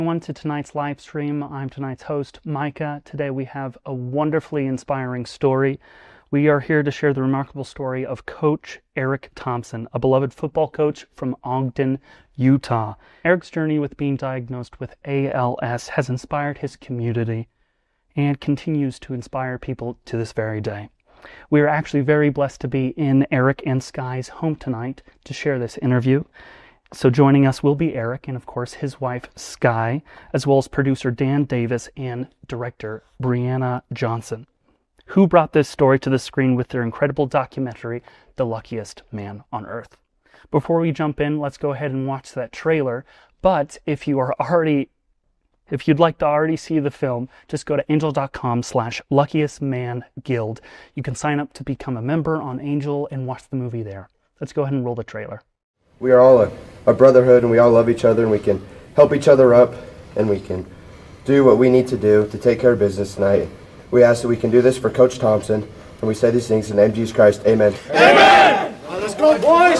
Welcome to tonight's live stream. I'm tonight's host, Micah. Today we have a wonderfully inspiring story. We are here to share the remarkable story of Coach Erik Thompson, a beloved football coach from Ogden, Utah. Erik's journey with being diagnosed with ALS has inspired his community and continues to inspire people to this very day. We are actually very blessed to be in Erik and Skye's home tonight to share this interview. So joining us will be Erik and, of course, his wife, Skye, as well as producer Dan Davis and director Briana Johnson, who brought this story to the screen with their incredible documentary, The Luckiest Man on Earth. Before we jump in, let's go ahead and watch that trailer. But if you'd like to already see the film, just go to angel.com/luckiestmanguild. You can sign up to become a member on Angel and watch the movie there. Let's go ahead and roll the trailer. We are all a brotherhood, and we all love each other, and we can help each other up, and we can do what we need to do to take care of business tonight. We ask that we can do this for Coach Thompson, and we say these things in the name of Jesus Christ. Amen. Amen! Let's go, boys!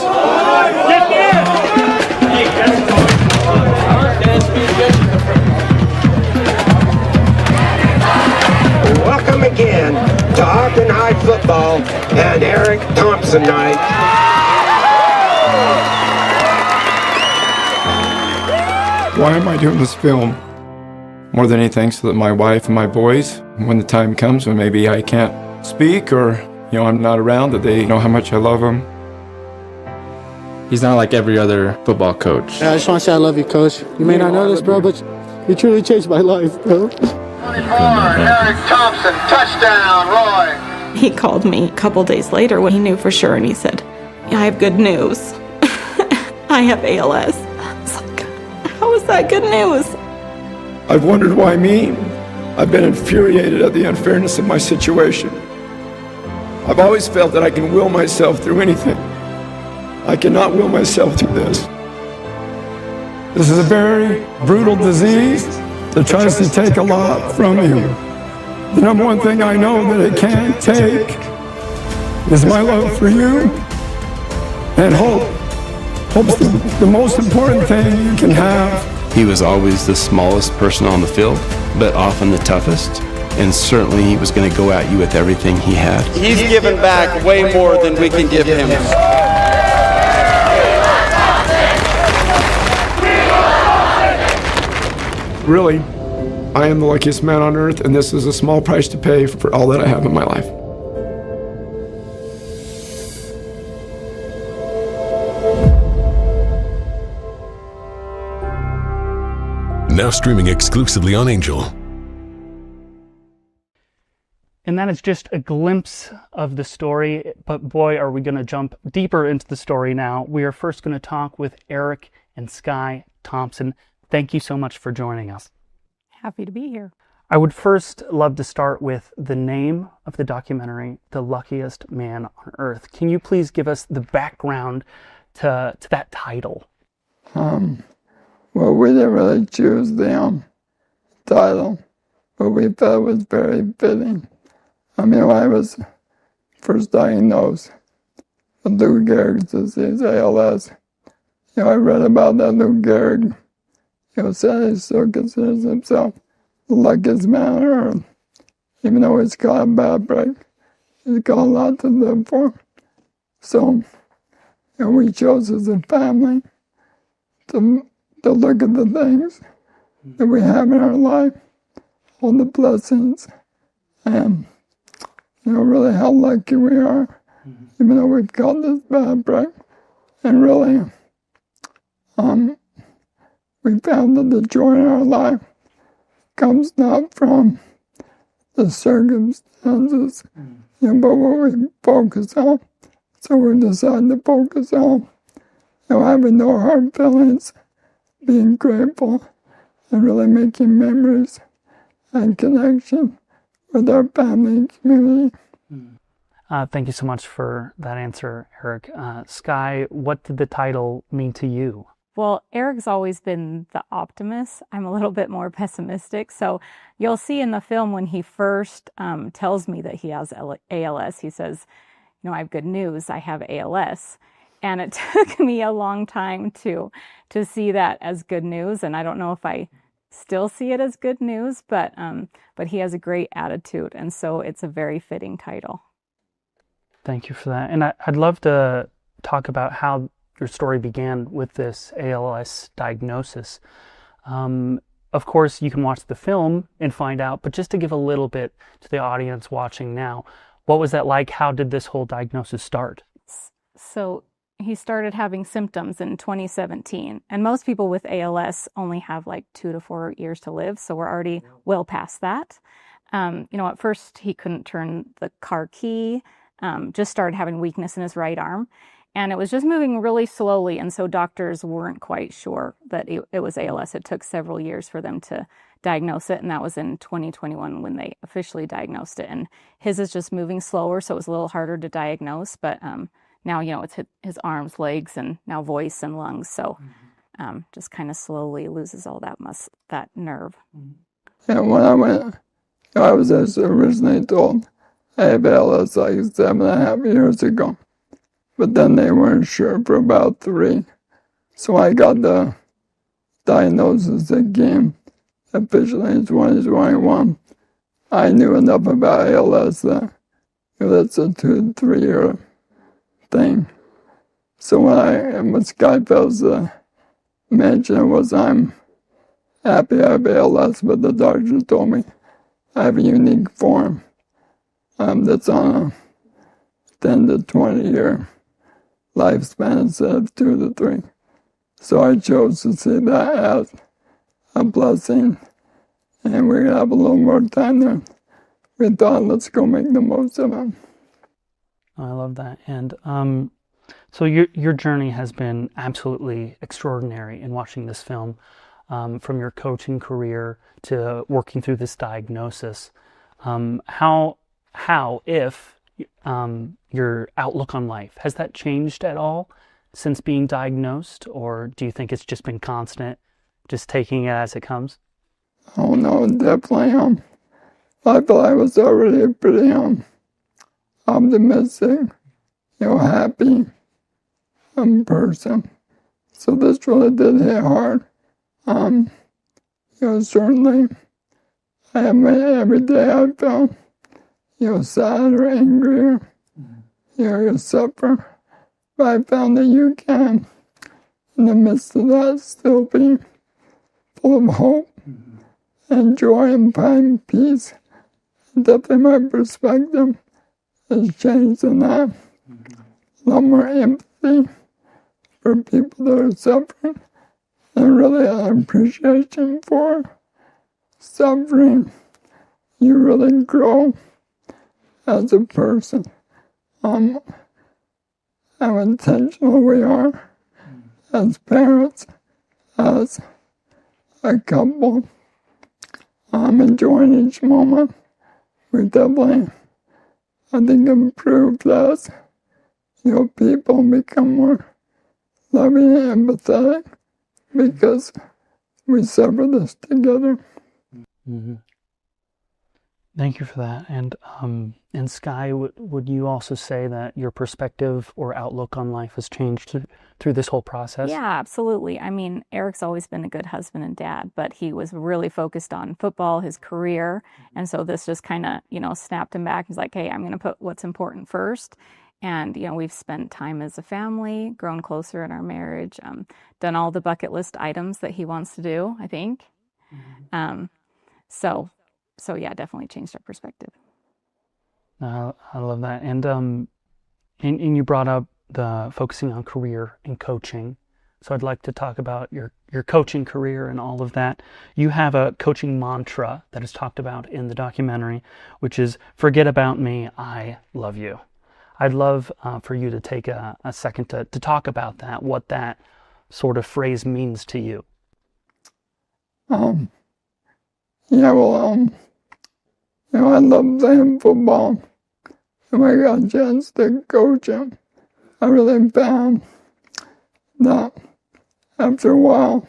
Welcome again to Ogden High Football and Erik Thompson night. Why am I doing this film? More than anything, so that my wife and my boys, when the time comes when maybe I can't speak or, I'm not around, that they know how much I love them. He's not like every other football coach. I just want to say I love you, Coach. You may not know this, bro, but you truly changed my life, bro. 24, Erik Thompson, touchdown, Roy. He called me a couple days later when he knew for sure, and he said, I have good news. I have ALS. How is that good news? I've wondered why me. I've been infuriated at the unfairness of my situation. I've always felt that I can will myself through anything. I cannot will myself through this. This is a very brutal disease that tries to take a lot from you. The number one thing I know that it can't take is my love for you and hope. Hope's the most important thing you can have. He was always the smallest person on the field, but often the toughest. And certainly he was going to go at you with everything he had. He's given back way more than we can give him. Really, I am the luckiest man on earth, and this is a small price to pay for all that I have in my life. Now streaming exclusively on Angel. And that is just a glimpse of the story, but boy, are we going to jump deeper into the story now. We are first going to talk with Erik and Skye Thompson. Thank you so much for joining us. Happy to be here. I would first love to start with the name of the documentary, The Luckiest Man on Earth. Can you please give us the background to that title? Well, we didn't really choose the title, but we felt it was very fitting. When I was first diagnosed with Lou Gehrig's disease, ALS, I read about that Lou Gehrig. Said he still considers himself the luckiest man on earth. Even though he's got a bad break, he's got a lot to live for. So, we chose as a family to look at the things that we have in our life, all the blessings, and really how lucky we are, even though we've got this bad break. And really, we found that the joy in our life comes not from the circumstances, but what we focus on. So we decided to focus on, having no hard feelings, being grateful, and really making memories and connection with our family and community. Thank you so much for that answer, Erik. Skye, what did the title mean to you? Well, Erik's always been the optimist. I'm a little bit more pessimistic. So you'll see in the film when he first tells me that he has ALS, he says, I have good news, I have ALS. And it took me a long time to see that as good news. And I don't know if I still see it as good news, but he has a great attitude, and so it's a very fitting title. Thank you for that. And I'd love to talk about how your story began with this ALS diagnosis. Of course, you can watch the film and find out, but just to give a little bit to the audience watching now, what was that like? How did this whole diagnosis start? So he started having symptoms in 2017, and most people with ALS only have like 2 to 4 years to live, so we're already well past that. At first he couldn't turn the car key, just started having weakness in his right arm, and it was just moving really slowly, and so doctors weren't quite sure that it was ALS. It took several years for them to diagnose it, and that was in 2021 when they officially diagnosed it. And his is just moving slower, so it was a little harder to diagnose, but now, it's his arms, legs, and now voice and lungs. So just kind of slowly loses all that nerve. And when I went, I was originally told I have ALS like 7.5 years ago. But then they weren't sure for about 3. So I got the diagnosis again, officially in 2021. I knew enough about ALS that that's a 2 to 3 year thing. So what Skye Fells mentioned was I'm happy I have ALS, but the doctor told me I have a unique form that's on a 10 to 20 year lifespan instead of 2 to 3. So I chose to see that as a blessing, and we're going to have a little more time there. We thought, let's go make the most of it. I love that. And so your journey has been absolutely extraordinary in watching this film, from your coaching career to working through this diagnosis. How if your outlook on life, has that changed at all since being diagnosed, or do you think it's just been constant, just taking it as it comes? Oh no, definitely. I thought I was already pretty optimistic, happy person. So this really did hit hard. Certainly, every day I felt, sad or angry, or, you suffer. But I found that you can, in the midst of that, still be full of hope and joy and find peace. Definitely my perspective has changed in that. A lot more empathy for people that are suffering, and really an appreciation for suffering. You really grow as a person. How intentional we are as parents, as a couple, enjoying each moment. We definitely, I think, improved as people become more loving and empathetic because we suffer this together. Mm-hmm. Thank you for that. And Skye, would you also say that your perspective or outlook on life has changed through this whole process? Yeah, absolutely. I mean, Eric's always been a good husband and dad, but he was really focused on football, his career, and so this just kind of, snapped him back. He's like, hey, I'm going to put what's important first. And, we've spent time as a family, grown closer in our marriage, done all the bucket list items that he wants to do, I think. Mm-hmm. So yeah, definitely changed our perspective. I love that. And you brought up the focusing on career and coaching. So I'd like to talk about your coaching career and all of that. You have a coaching mantra that is talked about in the documentary, which is, forget about me, I love you. I'd love for you to take a second to talk about that, what that sort of phrase means to you. I love playing football. And I got a chance to coach him. I really found that after a while,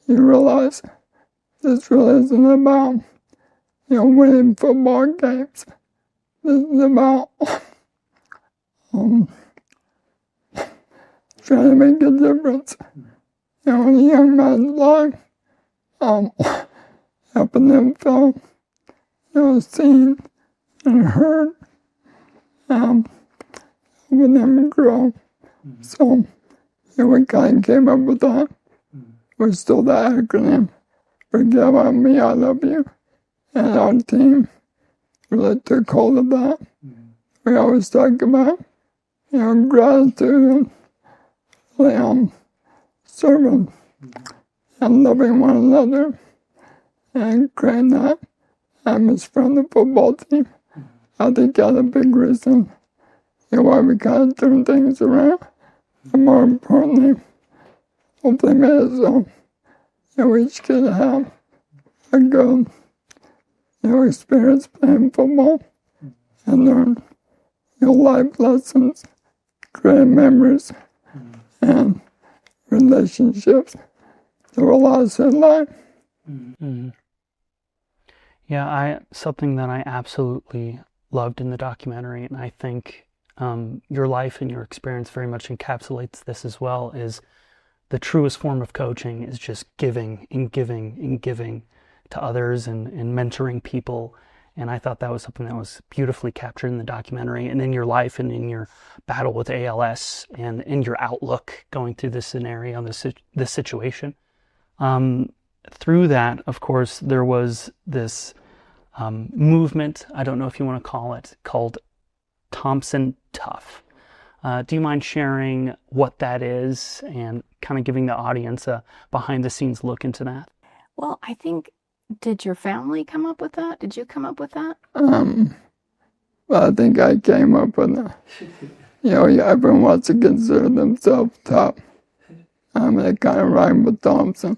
you realize this really isn't about, winning football games. This is about trying to make a difference in a young man's life. helping them feel, seen and heard, helping them grow. So, we kind of came up with that. We stole the acronym, Forget About Me, I Love You. And our team really took hold of that. We always talk about, gratitude and serving and loving one another and creating that atmosphere on the football team. I think that's a big reason why we kind of turn things around. And more importantly, hopefully made it so we each could have a good experience playing football and learn life lessons, great memories, and relationships that will last in life. Mm-hmm. Yeah, something that I absolutely loved in the documentary, and I think your life and your experience very much encapsulates this as well, is the truest form of coaching is just giving and giving and giving to others and mentoring people. And I thought that was something that was beautifully captured in the documentary, and in your life and in your battle with ALS and in your outlook going through this scenario, this situation. Through that, of course, there was this movement, I don't know if you want to call it, called Thompson Tough. Do you mind sharing what that is and kind of giving the audience a behind-the-scenes look into that? Well, I think, did your family come up with that? Did you come up with that? Well, I think I came up with it. Everyone wants to consider themselves tough. It kind of rhymed with Thompson.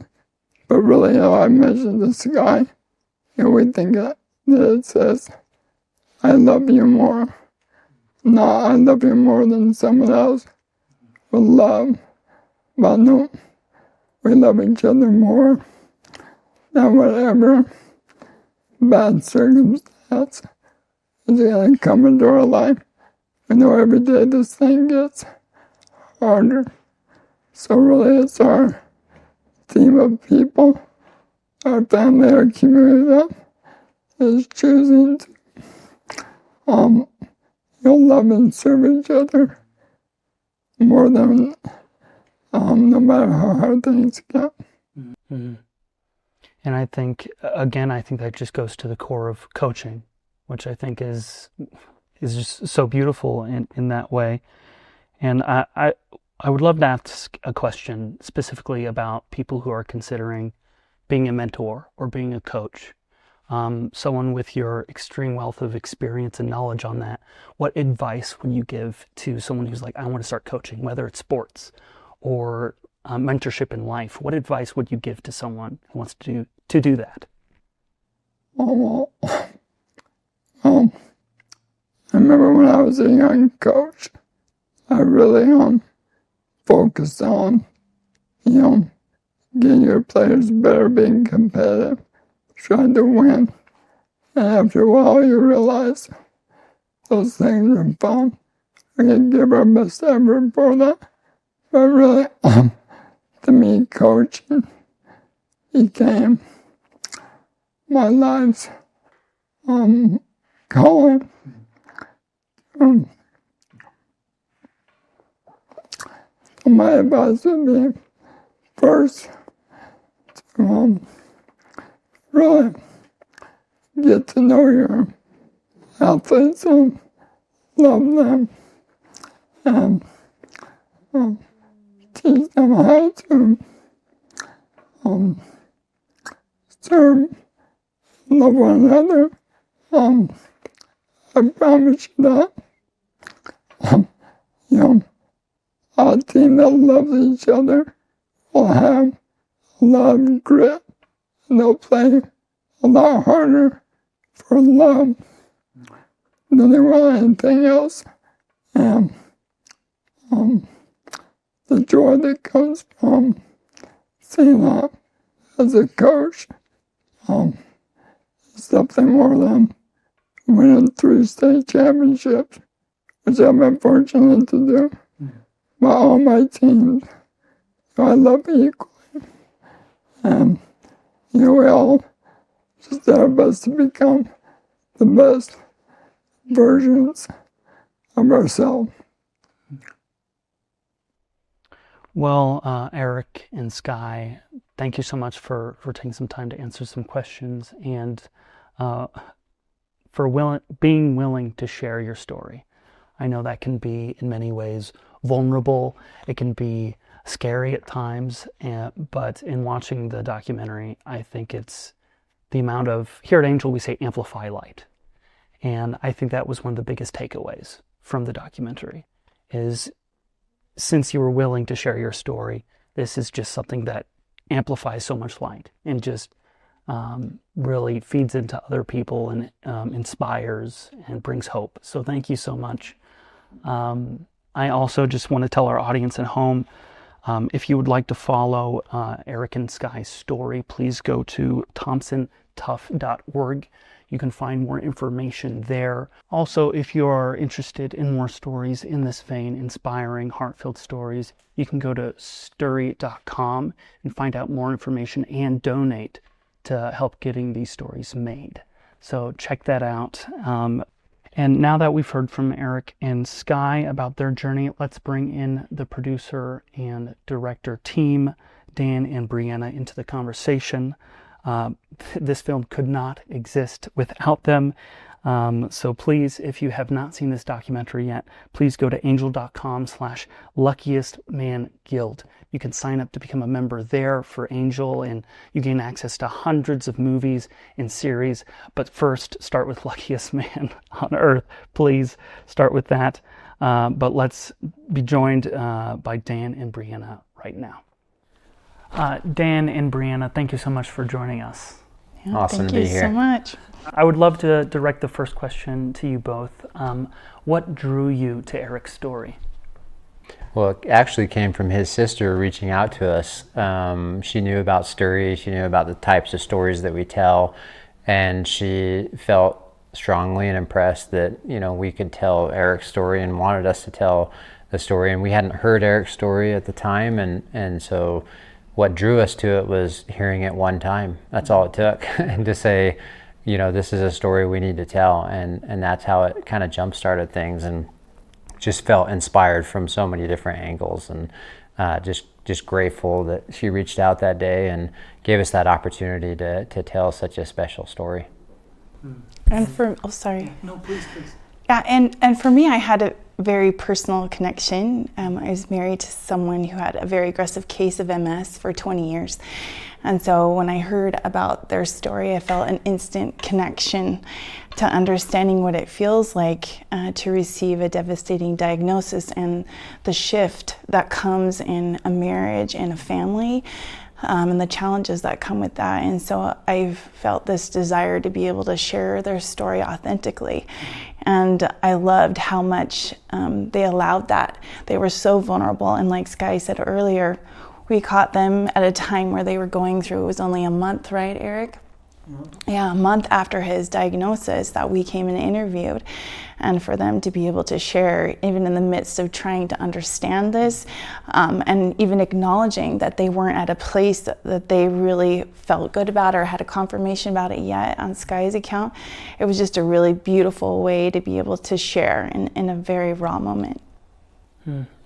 But really, I mentioned this guy, we think that it says, I love you more. No, I love you more than someone else would love. But no, we love each other more than whatever bad circumstance is going to come into our life. We know every day this thing gets harder. So really, it's our team of people, our family, our community that is choosing to love and serve each other more than no matter how hard things get. Mm-hmm. And I think that just goes to the core of coaching, which I think is just so beautiful in that way. And I would love to ask a question specifically about people who are considering being a mentor or being a coach. Someone with your extreme wealth of experience and knowledge on that, what advice would you give to someone who's like, I want to start coaching, whether it's sports or mentorship in life? What advice would you give to someone who wants to do that? I remember when I was a young coach, I really focused on, getting your players better, being competitive, trying to win. And after a while, you realize those things are fun. We can give our best effort for that. But really, to me, coaching became my life's calling. My advice would be, first, to really get to know your athletes and love them, and teach them how to serve, love one another. I promise you that, a team that loves each other will have a lot of grit, and they'll play a lot harder for love than they will anything else. And the joy that comes from seeing that as a coach is something more than winning 3 state championships, which I've been fortunate to do. By all my teams, I love equally. And we all just did our best to become the best versions of ourselves. Well, Erik and Skye, thank you so much for taking some time to answer some questions and for being willing to share your story. I know that can be in many ways vulnerable. It can be scary at times, but in watching the documentary, I think it's the amount of, here at Angel we say amplify light. And I think that was one of the biggest takeaways from the documentary is, since you were willing to share your story, this is just something that amplifies so much light and just really feeds into other people and inspires and brings hope. So thank you so much. I also just want to tell our audience at home, if you would like to follow Erik and Skye's story, please go to thompsontough.org. You can find more information there. Also, if you are interested in more stories in this vein, inspiring, heart-filled stories, you can go to sturry.com and find out more information and donate to help getting these stories made. So check that out. And now that we've heard from Erik and Skye about their journey, let's bring in the producer and director team, Dan and Briana, into the conversation. This film could not exist without them. So please, if you have not seen this documentary yet, please go to angel.com/luckiestmanguild. You can sign up to become a member there for Angel, and you gain access to hundreds of movies and series. But first, start with Luckiest Man on Earth. Please start with that. But let's be joined by Dan and Briana right now. Dan and Briana, thank you so much for joining us. Yeah, awesome to be here. Thank you so much. I would love to direct the first question to you both. What drew you to Erik's story? Well, it actually came from his sister reaching out to us. She knew about Sturry, she knew about the types of stories that we tell, and she felt strongly and impressed that, we could tell Erik's story and wanted us to tell the story. And we hadn't heard Erik's story at the time, and so what drew us to it was hearing it one time. That's all it took. And to say, this is a story we need to tell. And that's how it kind of jump-started things, and just felt inspired from so many different angles, and just grateful that she reached out that day and gave us that opportunity to tell such a special story. And sorry. No, please. Yeah, and for me, I had a very personal connection. I was married to someone who had a very aggressive case of MS for 20 years. And so when I heard about their story, I felt an instant connection to understanding what it feels like to receive a devastating diagnosis and the shift that comes in a marriage and a family. And the challenges that come with that. And so I've felt this desire to be able to share their story authentically. And I loved how much they allowed that. They were so vulnerable. And like Skye said earlier, we caught them at a time where they were going through, it was only a month, right, Erik? Yeah, a month after his diagnosis that we came and interviewed. And for them to be able to share, even in the midst of trying to understand this, and even acknowledging that they weren't at a place that they really felt good about or had a confirmation about it yet on Skye's account, it was just a really beautiful way to be able to share in a very raw moment.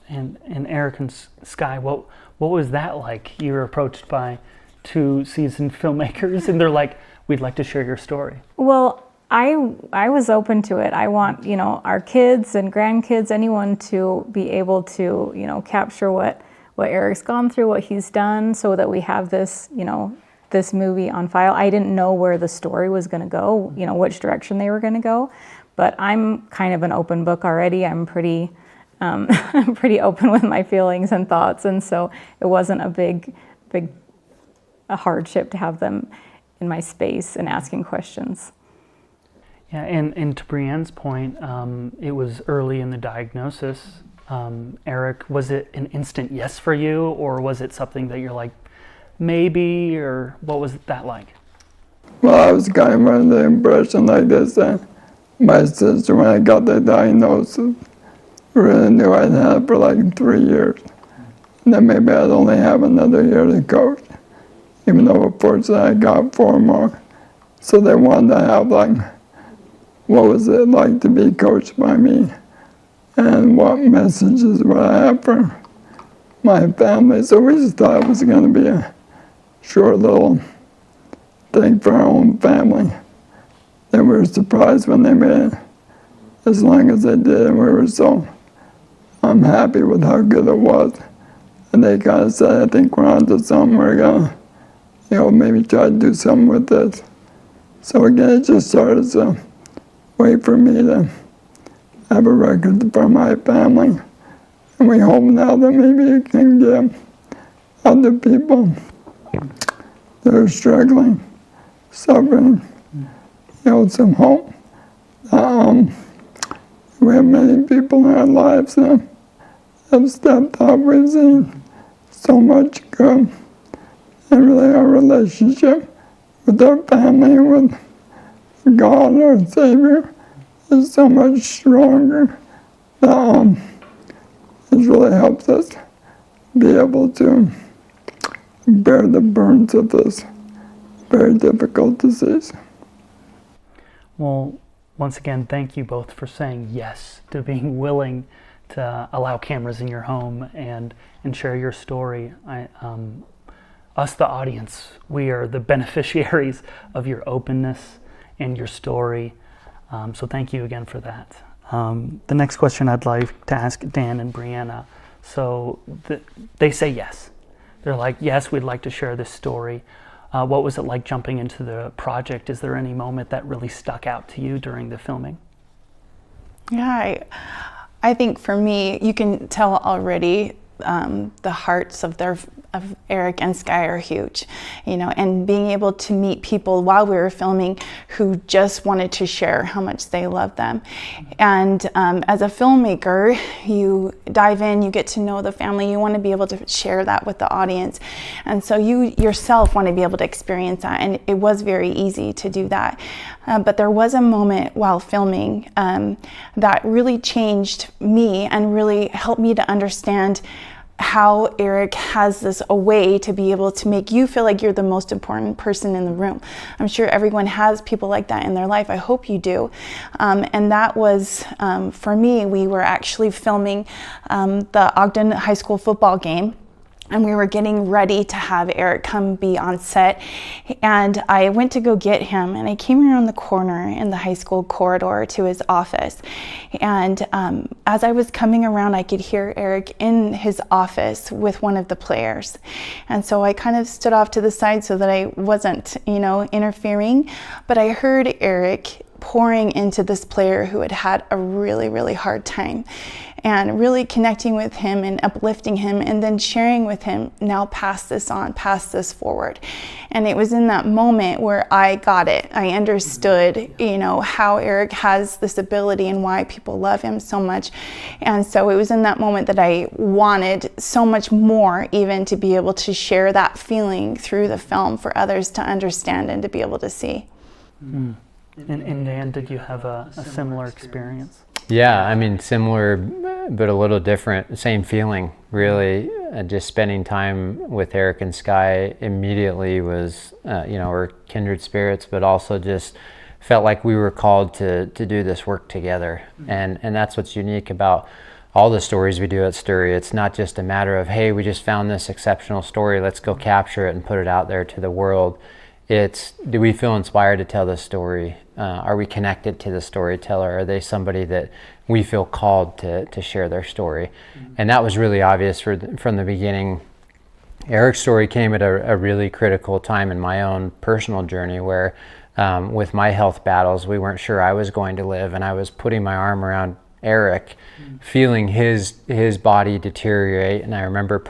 And Erik and Skye, what was that like? You were approached by two seasoned filmmakers, and they're like, we'd like to share your story. Well, I was open to it. I want, our kids and grandkids, anyone to be able to, capture what Erik's gone through, what he's done, so that we have this, this movie on file. I didn't know where the story was going to go, which direction they were going to go, but I'm kind of an open book already. I'm pretty open with my feelings and thoughts, and so it wasn't a big hardship to have them in my space and asking questions. Yeah, and to Brianne's point, it was early in the diagnosis. Erik, was it an instant yes for you, or was it something that you're like, maybe, or what was that like? Well, I was kind of under the impression like this, that my sister, when I got the diagnosis, really knew I'd had it for like 3 years. And then maybe I'd only have another year to coach. even though unfortunately I got 4 more. So they wanted to have like, what was it like to be coached by me? And what messages would I have for my family? So we just thought it was going to be a short little thing for our own family. They were surprised when they made it, as long as they did, and we were so happy with how good it was. And they kind of said, I think we're onto something, we're gonna, maybe try to do something with this. So again, it just started as a way for me to have a record for my family. And we hope now that maybe it can give other people that are struggling, suffering, some hope. We have many people in our lives that have stepped up. We've seen so much good. And really our relationship with our family, with God, our Savior, is so much stronger that it really helps us be able to bear the burdens of this very difficult disease. Well, once again, thank you both for saying yes to being willing to allow cameras in your home and share your story. Us, the audience, we are the beneficiaries of your openness and your story. So thank you again for that. The next question I'd like to ask Dan and Briana. So they say yes. They're like, yes, we'd like to share this story. What was it like jumping into the project? Is there any moment that really stuck out to you during the filming? Yeah, I think for me, you can tell already the hearts of Erik and Skye are huge, and being able to meet people while we were filming who just wanted to share how much they love them. And as a filmmaker, you dive in, you get to know the family, you want to be able to share that with the audience. And so you yourself want to be able to experience that, and it was very easy to do that. But there was a moment while filming that really changed me and really helped me to understand how Erik has a way to be able to make you feel like you're the most important person in the room. I'm sure everyone has people like that in their life. I hope you do. And that was, for me, we were actually filming the Ogden High School football game. And we were getting ready to have Erik come be on set. And I went to go get him, and I came around the corner in the high school corridor to his office. And as I was coming around, I could hear Erik in his office with one of the players. And so I kind of stood off to the side so that I wasn't, interfering. But I heard Erik pouring into this player who had had a really, really hard time, and really connecting with him and uplifting him, and then sharing with him, now pass this on, pass this forward. And it was in that moment where I got it. I understood, how Erik has this ability and why people love him so much. And so it was in that moment that I wanted so much more, even to be able to share that feeling through the film for others to understand and to be able to see. Mm. And Dan, did you have a similar experience? Yeah, I mean, similar, but a little different. Same feeling, really. Just spending time with Erik and Skye immediately was, we're kindred spirits, but also just felt like we were called to do this work together. And that's what's unique about all the stories we do at Sturry. It's not just a matter of, hey, we just found this exceptional story, let's go capture it and put it out there to the world. It's, do we feel inspired to tell this story? Are we connected to the storyteller? Are they somebody that we feel called to share their story? Mm-hmm. And that was really obvious from the beginning. Erik's story came at a really critical time in my own personal journey where with my health battles, we weren't sure I was going to live, and I was putting my arm around Erik, feeling his body deteriorate. And I remember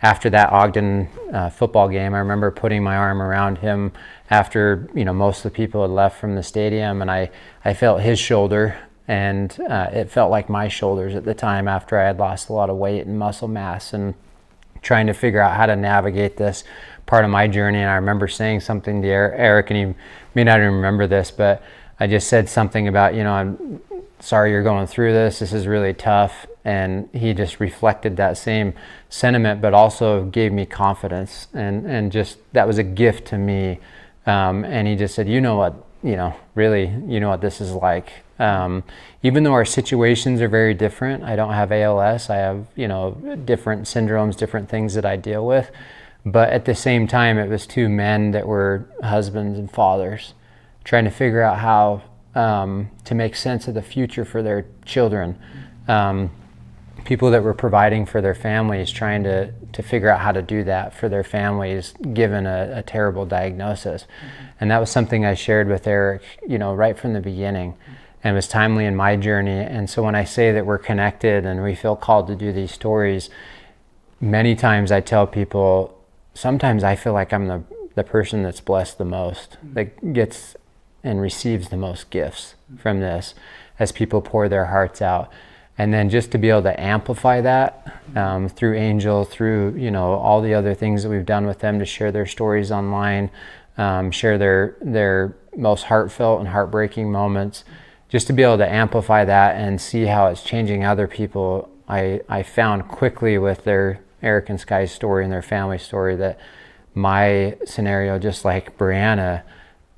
after that Ogden football game, I remember putting my arm around him after most of the people had left from the stadium, and I felt his shoulder, and it felt like my shoulders at the time after I had lost a lot of weight and muscle mass, and trying to figure out how to navigate this part of my journey. And I remember saying something to Erik, and he may not even remember this, but I just said something about, sorry you're going through this. This is really tough. And he just reflected that same sentiment, but also gave me confidence. And just, that was a gift to me. And he just said, you know what, really, you know what this is like. Even though our situations are very different, I don't have ALS, I have, different syndromes, different things that I deal with. But at the same time, it was two men that were husbands and fathers trying to figure out how to make sense of the future for their children. People that were providing for their families, trying to figure out how to do that for their families given a terrible diagnosis. And that was something I shared with Erik, right from the beginning, and was timely in my journey. And so when I say that we're connected and we feel called to do these stories, many times I tell people, sometimes I feel like I'm the person that's blessed the most, that gets and receives the most gifts from this as people pour their hearts out. And then just to be able to amplify that through Angel, through all the other things that we've done with them to share their stories online, share their most heartfelt and heartbreaking moments, just to be able to amplify that and see how it's changing other people. I found quickly with their Erik and Skye's story and their family story that my scenario, just like Briana,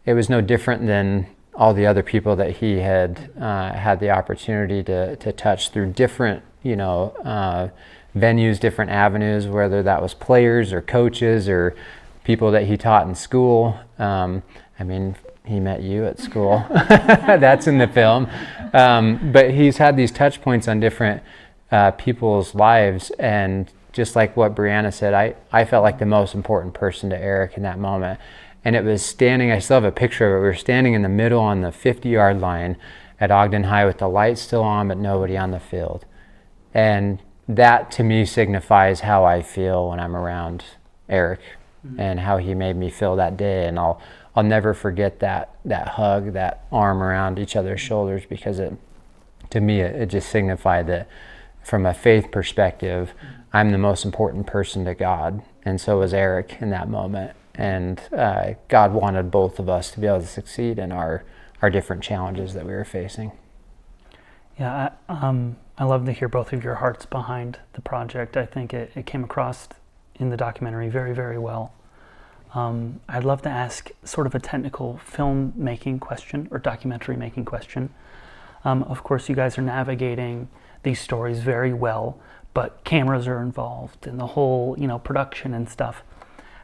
it was no different than all the other people that he had had the opportunity to touch through different, venues, different avenues, whether that was players or coaches or people that he taught in school. He met you at school. That's in the film. But he's had these touch points on different people's lives. And just like what Briana said, I felt like the most important person to Erik in that moment. And it was standing, I still have a picture of it, we were standing in the middle on the 50-yard line at Ogden High with the lights still on but nobody on the field. And that to me signifies how I feel when I'm around Erik and how he made me feel that day. And I'll never forget that hug, that arm around each other's shoulders, because to me it just signified that from a faith perspective, I'm the most important person to God, and so was Erik in that moment. And God wanted both of us to be able to succeed in our different challenges that we were facing. Yeah, I love to hear both of your hearts behind the project. I think it came across in the documentary very, very well. I'd love to ask sort of a technical filmmaking question or documentary making question. Of course, you guys are navigating these stories very well, but cameras are involved in the whole, production and stuff.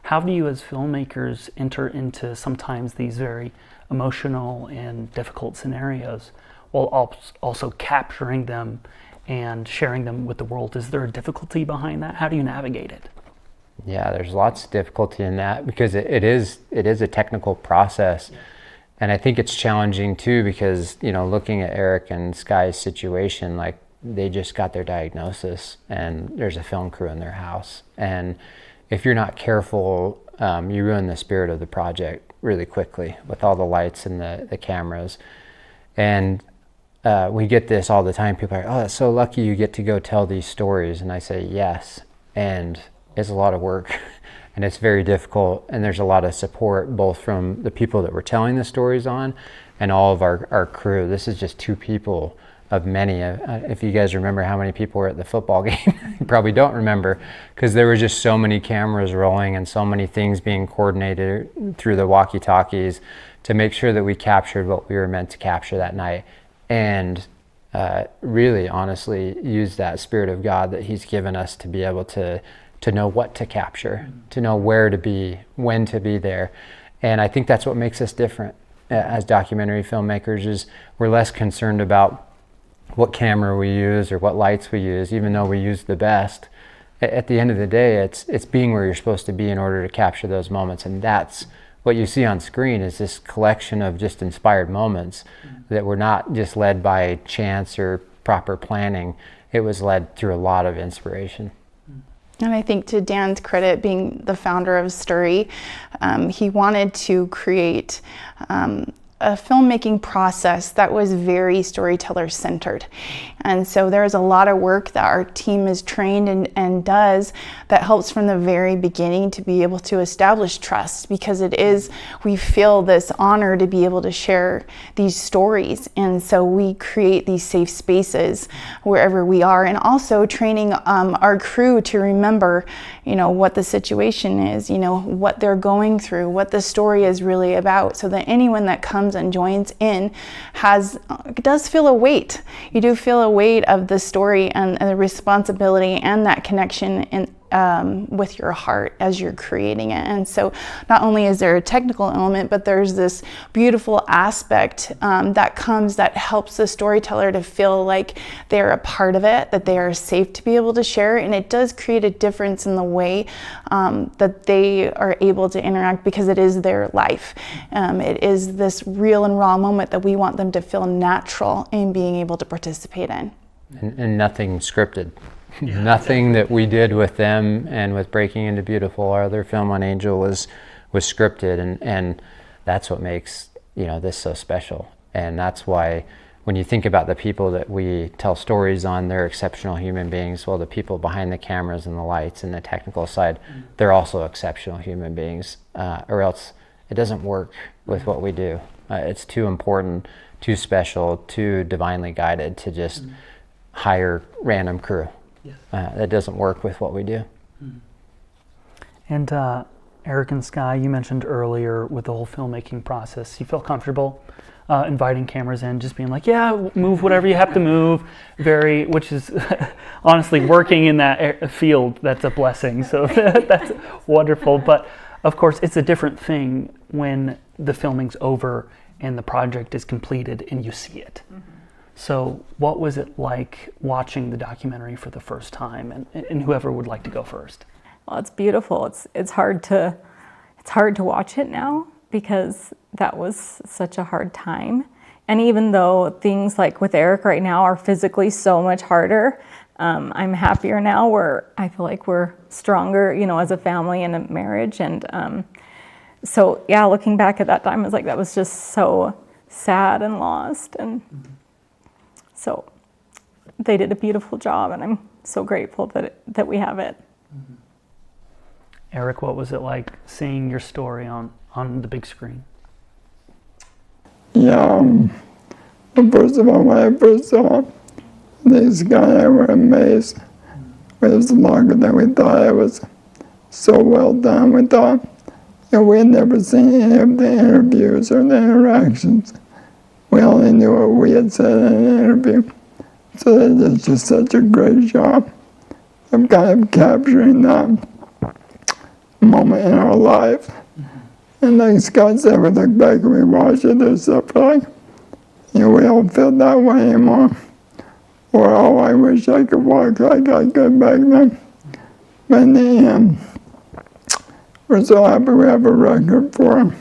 How do you as filmmakers enter into sometimes these very emotional and difficult scenarios while also capturing them and sharing them with the world? Is there a difficulty behind that? How do you navigate it? Yeah, there's lots of difficulty in that because it is a technical process. And I think it's challenging too because, looking at Erik and Skye's situation, like they just got their diagnosis and there's a film crew in their house. And if you're not careful, you ruin the spirit of the project really quickly with all the lights and the cameras. And we get this all the time. People are like, oh, that's so lucky you get to go tell these stories. And I say, yes. And it's a lot of work and it's very difficult. And there's a lot of support both from the people that we're telling the stories on and all of our crew. This is just two people of many. If you guys remember how many people were at the football game, you probably don't remember, because there were just so many cameras rolling and so many things being coordinated through the walkie-talkies to make sure that we captured what we were meant to capture that night. And really, honestly, use that Spirit of God that He's given us to be able to know what to capture, to know where to be, when to be there. And I think that's what makes us different as documentary filmmakers, is we're less concerned about what camera we use or what lights we use, even though we use the best. At the end of the day, it's being where you're supposed to be in order to capture those moments. And that's what you see on screen, is this collection of just inspired moments that were not just led by chance or proper planning. It was led through a lot of inspiration. And I think, to Dan's credit, being the founder of Sturry, he wanted to create a filmmaking process that was very storyteller centered. And so there's a lot of work that our team is trained and does that helps from the very beginning to be able to establish trust, because we feel this honor to be able to share these stories. And so we create these safe spaces wherever we are, and also training our crew to remember, what the situation is, what they're going through, what the story is really about, so that anyone that comes and joins in does feel a weight. You do feel a weight of the story and the responsibility and that connection with your heart as you're creating it. And so not only is there a technical element, but there's this beautiful aspect that helps the storyteller to feel like they're a part of it, that they are safe to be able to share. And it does create a difference in the way that they are able to interact, because it is their life. It is this real and raw moment that we want them to feel natural in being able to participate in. And nothing scripted. Nothing that we did with them and with Breaking Into Beautiful, our other film on Angel, was scripted, and that's what makes this so special. And that's why when you think about the people that we tell stories on, they're exceptional human beings. Well, the people behind the cameras and the lights and the technical side, they're also exceptional human beings, or else it doesn't work with what we do. It's too important, too special, too divinely guided to just hire random crew. That doesn't work with what we do. And Erik and Skye, you mentioned earlier with the whole filmmaking process, you feel comfortable inviting cameras in, just being like, yeah, move whatever you have to move, which is honestly, working in that field, that's a blessing. So that's wonderful. But of course, it's a different thing when the filming's over and the project is completed and you see it. So what was it like watching the documentary for the first time, and whoever would like to go first? Well, it's beautiful. It's hard to watch it now, because that was such a hard time. And even though things like with Erik right now are physically so much harder, I'm happier now, where I feel like we're stronger, as a family and a marriage. And so yeah, looking back at that time, I was like, that was just so sad and lost. And so they did a beautiful job, and I'm so grateful that we have it. Erik, what was it like seeing your story on the big screen? Yeah, first of all, when I first saw these guys, I were amazed. It was longer than we thought. It was so well done. We thought, we had never seen any of the interviews or the interactions. We only knew what we had said in an interview. So they did just such a great job of kind of capturing that moment in our life. And like Scott said, we look back and we watch it, there's stuff like, we don't feel that way anymore. Or, oh, I wish I could walk like I could back then. But in the end, we're so happy we have a record for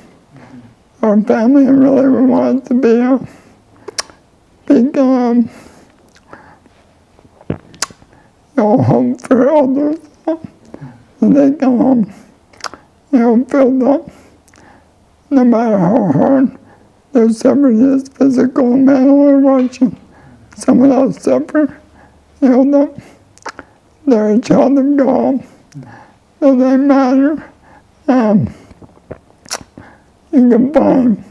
our family, and really we want it to be a big home for elders. And they come home, filled up. No matter how hard their suffering is, physical and mental, or watching someone else suffer, they're a child of God. So they matter. You can find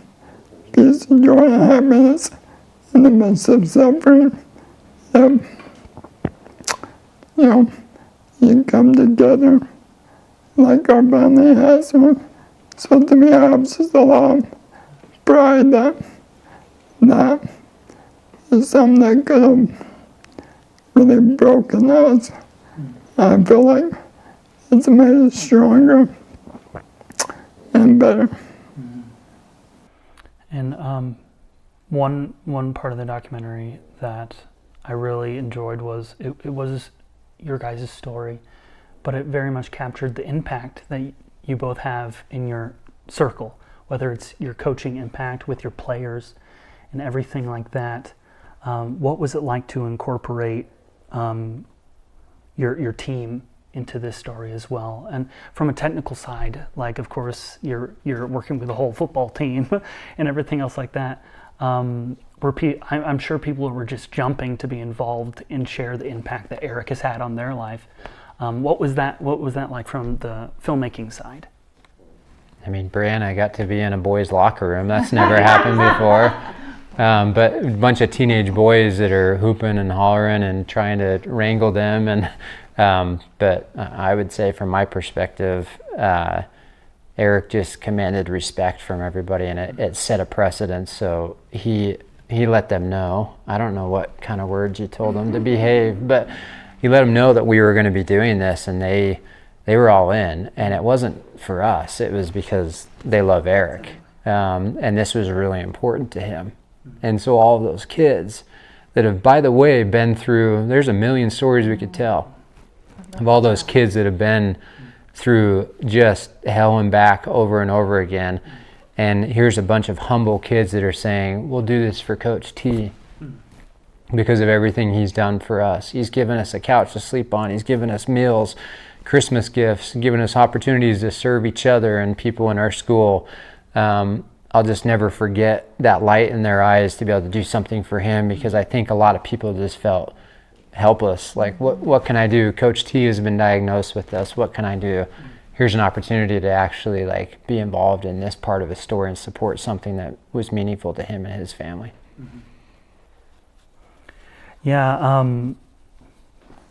peace and joy and happiness in the midst of suffering. You come together like our family has. So to me, I have just a lot of pride that is something that could have really broken us. I feel like it's made us stronger and better. And one part of the documentary that I really enjoyed was it was your guys' story, but it very much captured the impact that you both have in your circle, whether it's your coaching impact with your players and everything like that. What was it like to incorporate your team into this story as well. And from a technical side, like of course you're working with the whole football team and everything else like that. I'm sure people were just jumping to be involved and share the impact that Erik has had on their life. What was that like from the filmmaking side? I mean, Briana got to be in a boys' locker room. That's never happened before. But a bunch of teenage boys that are hooping and hollering and trying to wrangle them. And but I would say, from my perspective, Erik just commanded respect from everybody, and it set a precedent. So he let them know. I don't know what kind of words you told them to behave, but he let them know that we were going to be doing this, and they were all in. And it wasn't for us. It was because they love Erik, and this was really important to him. And so all of those kids that have, by the way, been through, there's a million stories we could tell of all those kids that have been through just hell and back over and over again. And here's a bunch of humble kids that are saying, we'll do this for Coach T because of everything he's done for us. He's given us a couch to sleep on. He's given us meals, Christmas gifts, given us opportunities to serve each other and people in our school. I'll just never forget that light in their eyes to be able to do something for him, because I think a lot of people just felt helpless. Like, what can I do? Coach T has been diagnosed with this. What can I do? Here's an opportunity to actually like be involved in this part of his story and support something that was meaningful to him and his family. Yeah,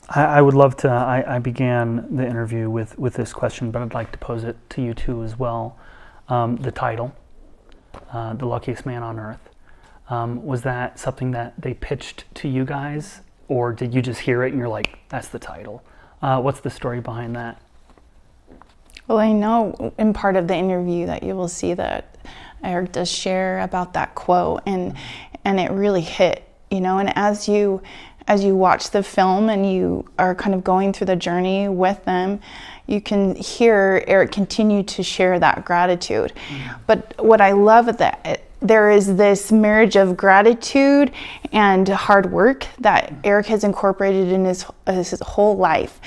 I would love to, I began the interview with this question, but I'd like to pose it to you too as well. The title, The Luckiest Man on Earth, was that something that they pitched to you guys, or did you just hear it and you're like, that's the title? What's the story behind that? Well, I know in part of the interview that you will see that Erik does share about that quote, and it really hit, you know. And as you watch the film and you are kind of going through the journey with them, you can hear Erik continue to share that gratitude. But what I love is that there is this marriage of gratitude and hard work that Erik has incorporated in his whole life.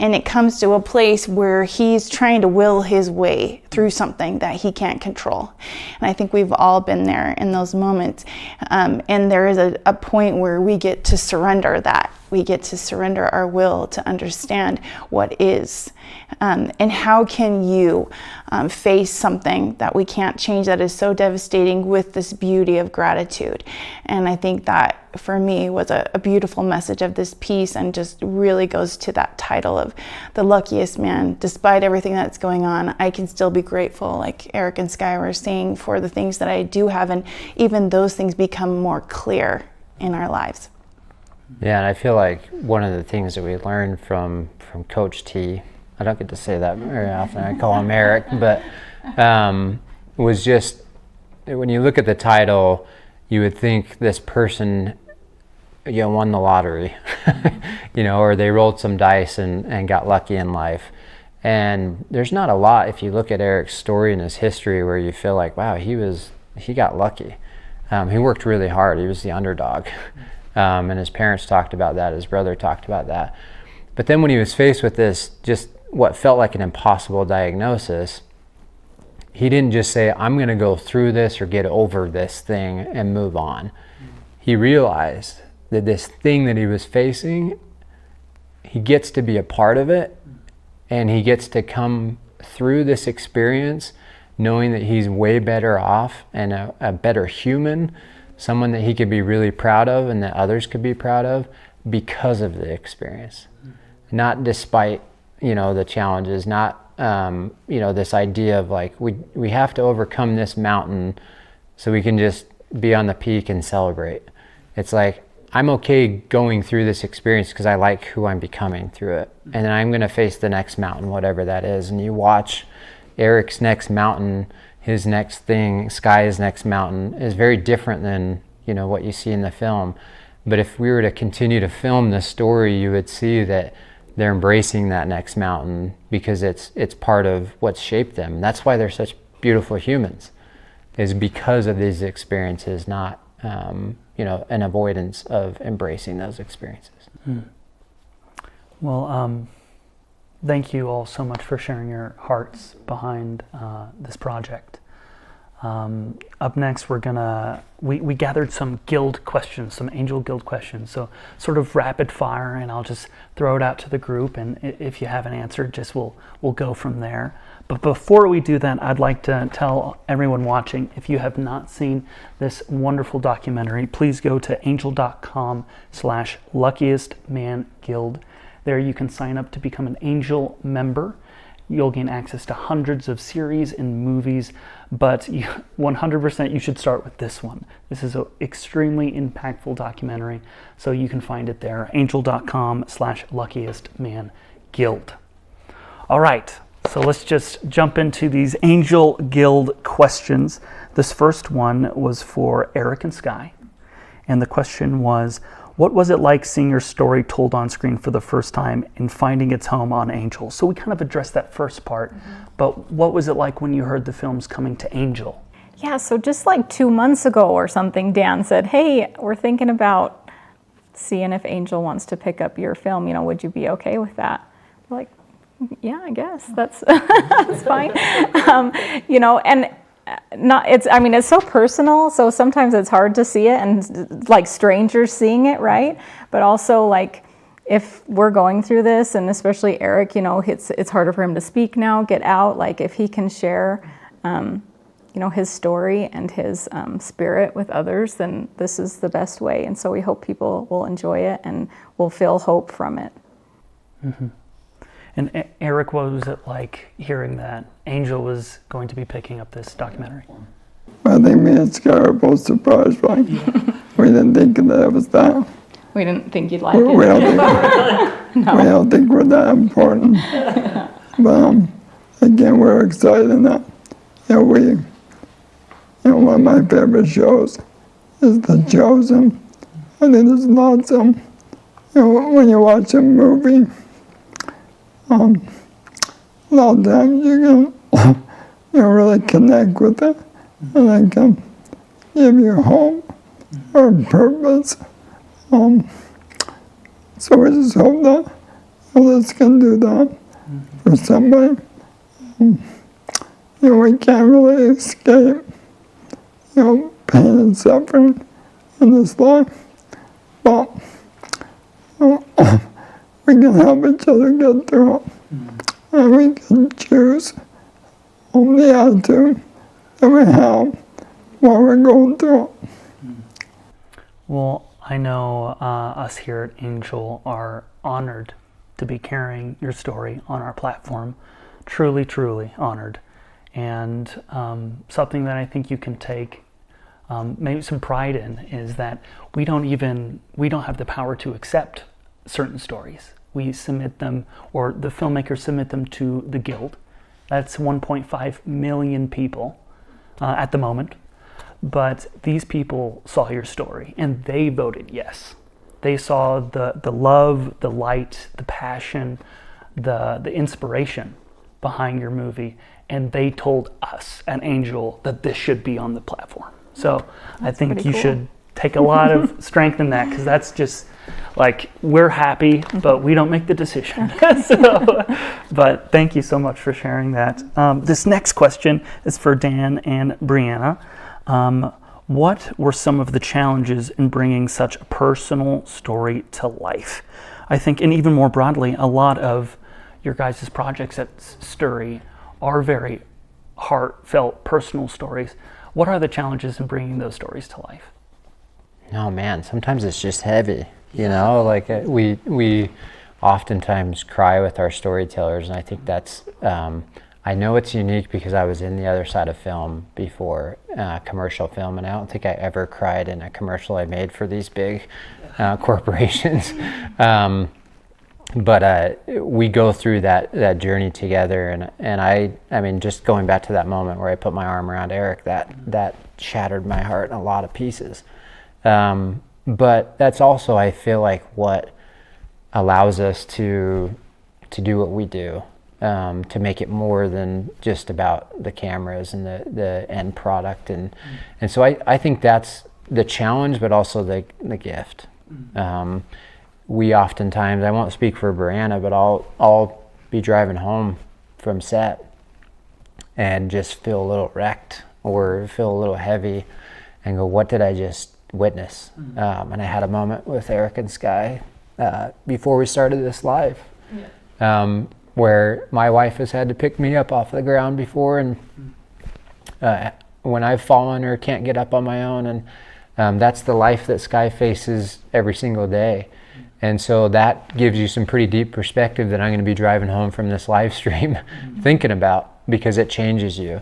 And it comes to a place where he's trying to will his way through something that he can't control. And I think we've all been there in those moments. And there is a point where we get to surrender that. We get to surrender our will to understand what is. And how can you face something that we can't change that is so devastating with this beauty of gratitude? And I think that for me was a beautiful message of this piece, and just really goes to that title of The Luckiest Man. Despite everything that's going on, I can still be grateful, like Erik and Skye were saying, for the things that I do have, and even those things become more clear in our lives. Yeah, and I feel like one of the things that we learned from Coach T, I don't get to say that very often, I call him Erik, but was just, when you look at the title, you would think this person, you know, won the lottery, you know, or they rolled some dice and got lucky in life. And there's not a lot, if you look at Erik's story and his history, where you feel like, wow, he got lucky. He worked really hard. He was the underdog. And his parents talked about that. His brother talked about that. But then when he was faced with this, just what felt like an impossible diagnosis, he didn't just say, I'm going to go through this or get over this thing and move on. He realized that this thing that he was facing, he gets to be a part of it, and he gets to come through this experience knowing that he's way better off and a better human, someone that he could be really proud of and that others could be proud of because of the experience. Not despite, you know, the challenges, not, you know, this idea of like, we have to overcome this mountain so we can just be on the peak and celebrate. It's like, I'm okay going through this experience because I like who I'm becoming through it. And then I'm going to face the next mountain, whatever that is. And you watch Erik's next mountain, his next thing, Skye's next mountain is very different than, you know, what you see in the film. But if we were to continue to film the story, you would see that they're embracing that next mountain because it's part of what's shaped them. And that's why they're such beautiful humans, is because of these experiences, not you know, an avoidance of embracing those experiences. Well, Thank you all so much for sharing your hearts behind this project. Up next, we gathered some guild questions, some Angel Guild questions, so sort of rapid fire, and I'll just throw it out to the group, and if you have an answer, we'll go from there. But before we do that, I'd like to tell everyone watching, if you have not seen this wonderful documentary, please go to angel.com/luckiestmanguild. There you can sign up to become an Angel member. You'll gain access to hundreds of series and movies, but 100% you should start with this one. This is an extremely impactful documentary, so you can find it there, angel.com/luckiestmanguild. All right, so let's just jump into these Angel Guild questions. This first one was for Erik and Skye, and the question was, what was it like seeing your story told on screen for the first time and finding its home on Angel? So we kind of addressed that first part, but what was it like when you heard the film's coming to Angel? Yeah, so just like 2 months ago or something, Dan said, hey, we're thinking about seeing if Angel wants to pick up your film. You know, would you be okay with that? We're like, yeah, I guess that's that's fine. You know, and it's so personal, so sometimes it's hard to see it and like strangers seeing it, right? But also, like, if we're going through this, and especially Erik, you know, it's harder for him to speak now, get out, like if he can share you know, his story and his spirit with others, then this is the best way. And so we hope people will enjoy it and will feel hope from it. Mm-hmm. And Erik, what was it like hearing that Angel was going to be picking up this documentary? I think me and Skye were both surprised, right? We didn't think that it was that. We didn't think you'd like it. We don't think we're that important. But again, we're excited that one of my favorite shows is The Chosen. I think there's lots of when you watch a movie. A lot of times you can really connect with it, and it can give you hope or purpose. So we just hope that this can do that for somebody. We can't really escape pain and suffering in this life, but we can help each other get through it. And we can choose the attitude that we have while we're going through it. Well, I know us here at Angel are honored to be carrying your story on our platform. Truly, truly honored. And something that I think you can take maybe some pride in is that we don't have the power to accept certain stories. We submit them, or the filmmakers submit them to the Guild. That's 1.5 million people at the moment. But these people saw your story and they voted yes. They saw the love, the light, the passion, the inspiration behind your movie, and they told us at Angel that this should be on the platform. So I think you should take a lot of strength in that, because that's just like, we're happy, but we don't make the decision. But thank you so much for sharing that. This next question is for Dan and Briana. What were some of the challenges in bringing such a personal story to life? I think, and even more broadly, a lot of your guys' projects at Sturry are very heartfelt, personal stories. What are the challenges in bringing those stories to life? Oh man, sometimes it's just heavy, like we oftentimes cry with our storytellers, and I think that's, I know it's unique because I was in the other side of film before, commercial film, and I don't think I ever cried in a commercial I made for these big corporations. But we go through that journey together, and I mean, just going back to that moment where I put my arm around Erik, that shattered my heart in a lot of pieces. But that's also, I feel like, what allows us to do what we do, to make it more than just about the cameras and the end product, and so I think that's the challenge, but also the gift. We oftentimes, I won't speak for Briana, but I'll be driving home from set and just feel a little wrecked or feel a little heavy and go, what did I just witness? And I had a moment with Erik and Skye before we started this live, where my wife has had to pick me up off the ground before, and when I've fallen or can't get up on my own, and that's the life that Skye faces every single day. And so that gives you some pretty deep perspective that I'm going to be driving home from this live stream thinking about, because it changes you.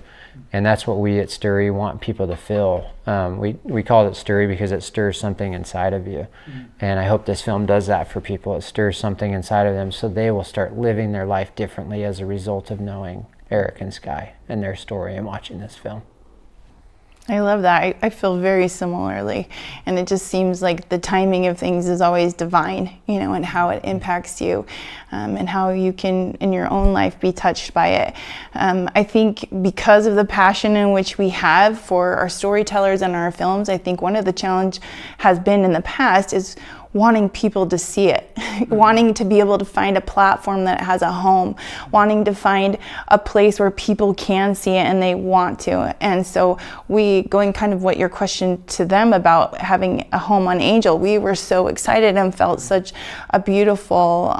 And that's what we at Sturry want people to feel. We call it Sturry because it stirs something inside of you. And I hope this film does that for people. It stirs something inside of them so they will start living their life differently as a result of knowing Erik and Skye and their story and watching this film. I love that. I feel very similarly, and it just seems like the timing of things is always divine, you know, and how it impacts you, and how you can in your own life be touched by it. I think because of the passion in which we have for our storytellers and our films, I think one of the challenge has been in the past is wanting people to see it, wanting to be able to find a platform that has a home, wanting to find a place where people can see it and they want to. And so going kind of what your question to them about having a home on Angel, we were so excited and felt such a beautiful,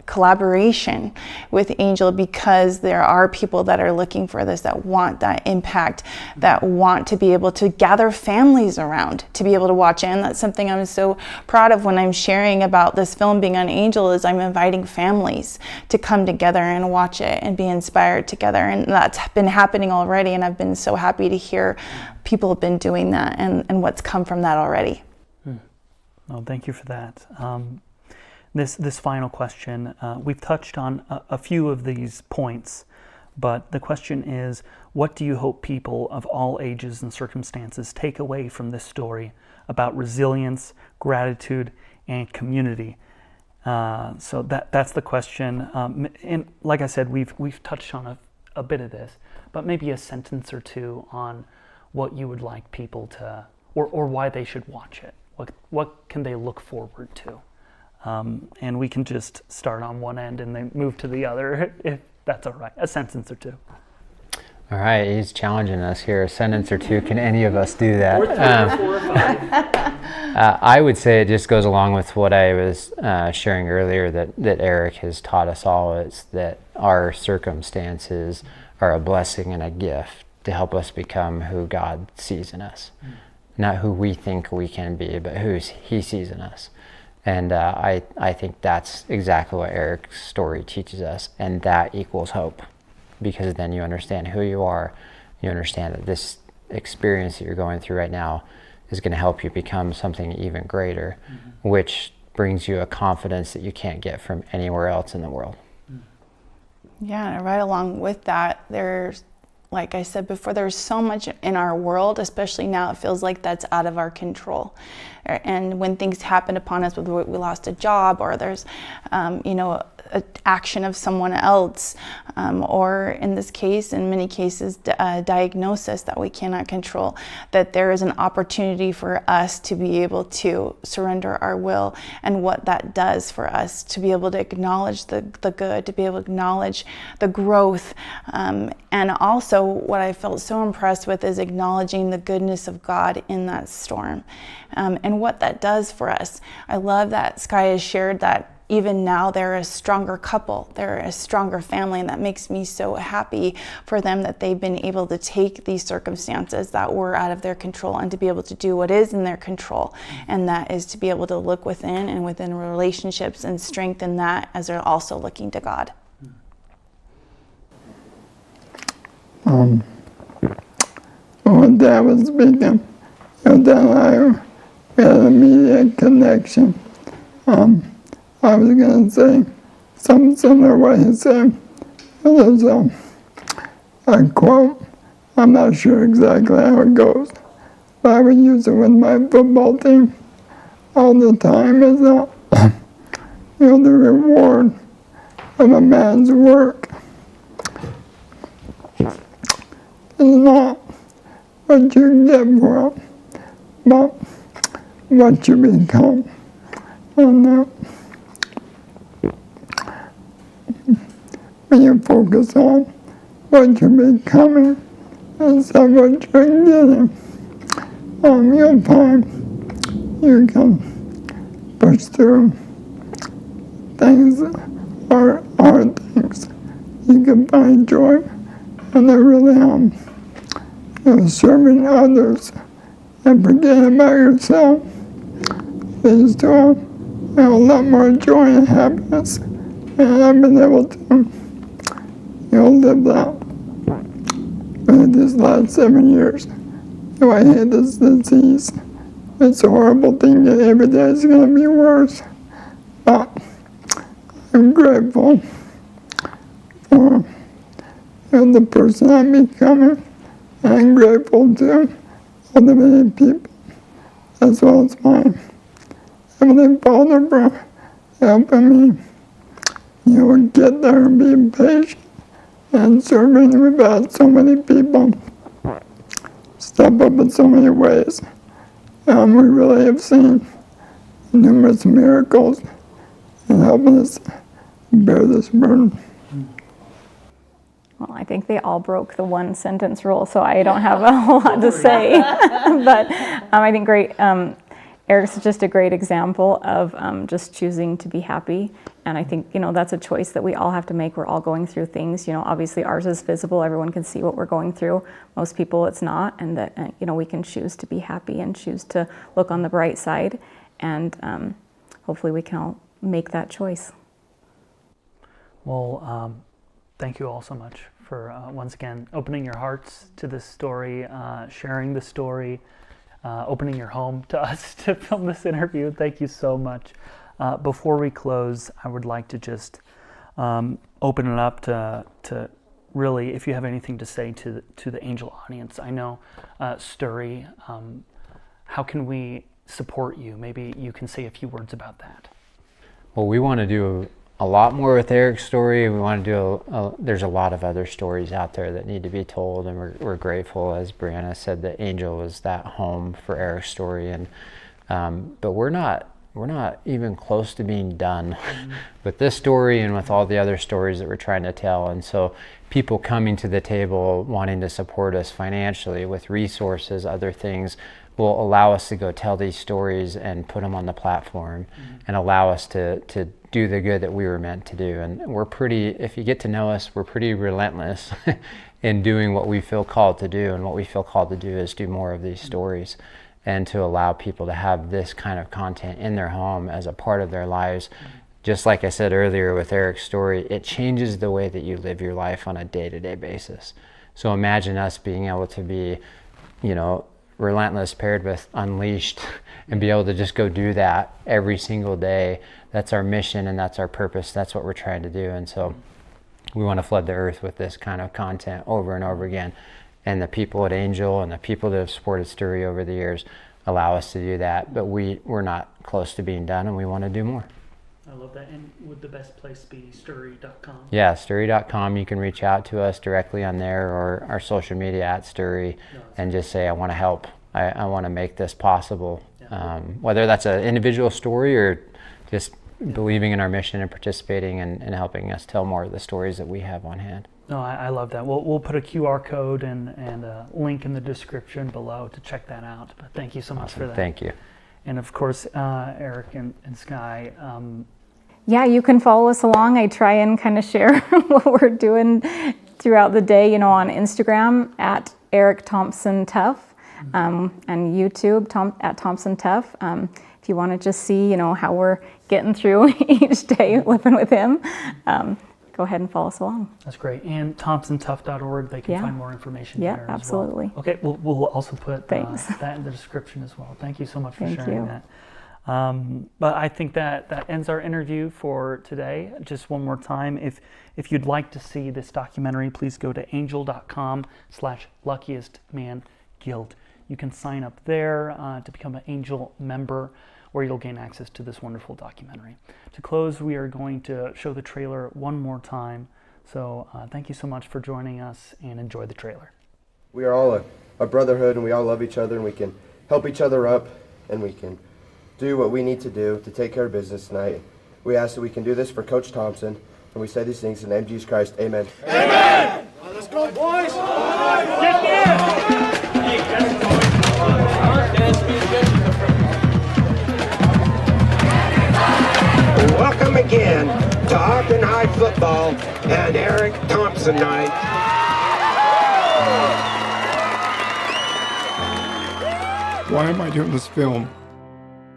collaboration with Angel, because there are people that are looking for this, that want that impact, that want to be able to gather families around to be able to watch it. And that's something I'm so proud of when I'm sharing about this film being on Angel, is I'm inviting families to come together and watch it and be inspired together. And that's been happening already, and I've been so happy to hear people have been doing that and what's come from that already. Well, thank you for that. This final question, we've touched on a few of these points, but the question is, what do you hope people of all ages and circumstances take away from this story about resilience, gratitude, and community? So that's the question. And like I said, we've touched on a bit of this, but maybe a sentence or two on what you would like people to, or why they should watch it. What can they look forward to? And we can just start on one end and then move to the other, if that's all right. A sentence or two. All right, he's challenging us here. A sentence or two. Can any of us do that? Or 3 or 4 or 5. I would say it just goes along with what I was sharing earlier, that Erik has taught us all. It's that our circumstances are a blessing and a gift to help us become who God sees in us. Not who we think we can be, but who He sees in us. And I think that's exactly what Erik's story teaches us, and that equals hope, because then you understand who you are. You understand that this experience that you're going through right now is going to help you become something even greater, which brings you a confidence that you can't get from anywhere else in the world. Yeah, and right along with that, there's, like I said before, there's so much in our world, especially now, it feels like that's out of our control. And when things happen upon us, whether we lost a job, or there's, an action of someone else, or in this case, in many cases, a diagnosis that we cannot control, that there is an opportunity for us to be able to surrender our will, and what that does for us, to be able to acknowledge the good, to be able to acknowledge the growth, and also what I felt so impressed with is acknowledging the goodness of God in that storm, and what that does for us. I love that Skye has shared that even now they're a stronger couple, they're a stronger family, and that makes me so happy for them, that they've been able to take these circumstances that were out of their control and to be able to do what is in their control, and that is to be able to look within and within relationships and strengthen that as they're also looking to God. When Dad was speaking, and then I had an immediate connection. I was going to say something similar to what he said. There's a quote, I'm not sure exactly how it goes, but I would use it with my football team all the time, is that, the reward of a man's work is not what you get for it, but what you become. And when you focus on what you're becoming instead of what you're getting, you'll find you can push through things or hard things. You can find joy, and they really serving others and forgetting about yourself leads to a lot more joy and happiness. And I've been able to live that for these last 7 years. I hate this disease. It's a horrible thing, and every day is going to be worse. But I'm grateful for the person I'm becoming. I'm grateful to all the many people, as well as my Heavenly Father, for helping me, get there and be patient and serving. We've had so many people step up in so many ways. We really have seen numerous miracles in helping us bear this burden. Well, I think they all broke the one sentence rule, so I don't have a whole lot to say. But I think Erik's just a great example of just choosing to be happy. And I think, that's a choice that we all have to make. We're all going through things. Obviously ours is visible. Everyone can see what we're going through. Most people it's not. And that, we can choose to be happy and choose to look on the bright side. And hopefully we can all make that choice. Well, thank you all so much for, once again, opening your hearts to this story, sharing the story, opening your home to us to film this interview. Thank you so much. Before we close, I would like to just open it up to really, if you have anything to say to the Angel audience. I know, Sturry, how can we support you? Maybe you can say a few words about that. Well, we want to do a lot more with Erik's story. We want to do there's a lot of other stories out there that need to be told, and we're grateful, as Briana said, that Angel was that home for Erik's story. And but we're not even close to being done with this story and with all the other stories that we're trying to tell. And so people coming to the table wanting to support us financially with resources, other things, will allow us to go tell these stories and put them on the platform and allow us to do the good that we were meant to do. And we're pretty, if you get to know us, we're pretty relentless in doing what we feel called to do. And what we feel called to do is do more of these stories and to allow people to have this kind of content in their home as a part of their lives. Just like I said earlier with Erik's story, it changes the way that you live your life on a day-to-day basis. So imagine us being able to be, relentless paired with unleashed and be able to just go do that every single day. That's our mission and that's our purpose. That's what we're trying to do. And so we want to flood the earth with this kind of content over and over again. And the people at Angel and the people that have supported Sturry over the years allow us to do that. But we're not close to being done, and we want to do more. I love that. And would the best place be Sturry.com? Yeah, Sturry.com. You can reach out to us directly on there or our social media at Sturry and just say, I want to help. I want to make this possible. Yeah. Whether that's an individual story or just believing in our mission and participating and helping us tell more of the stories that we have on hand. No, I love that. We'll put a QR code and a link in the description below to check that out. But thank you so much for that. Thank you. And of course, Erik and Skye. Yeah, you can follow us along. I try and kind of share what we're doing throughout the day, on Instagram at Erik Thompson Tough, and YouTube at Thompson Tough. If you want to just see, how we're getting through each day living with him, go ahead and follow us along. That's great. And thompsontough.org, they can find more information there as absolutely. Well. Okay, we'll also put that in the description as well. Thank you so much for sharing that. But I think that ends our interview for today. Just one more time, if you'd like to see this documentary, please go to angel.com/luckiestmanguild. You can sign up there to become an Angel member, where you'll gain access to this wonderful documentary. To close, we are going to show the trailer one more time. So thank you so much for joining us, and enjoy the trailer. We are all a brotherhood, and we all love each other, and we can help each other up, and we can do what we need to do to take care of business tonight. We ask that we can do this for Coach Thompson, And we say these things in the name of Jesus Christ. Amen. Amen. Let's go, boys. Welcome again to Ogden High Football and Erik Thompson night. Why am I doing this film?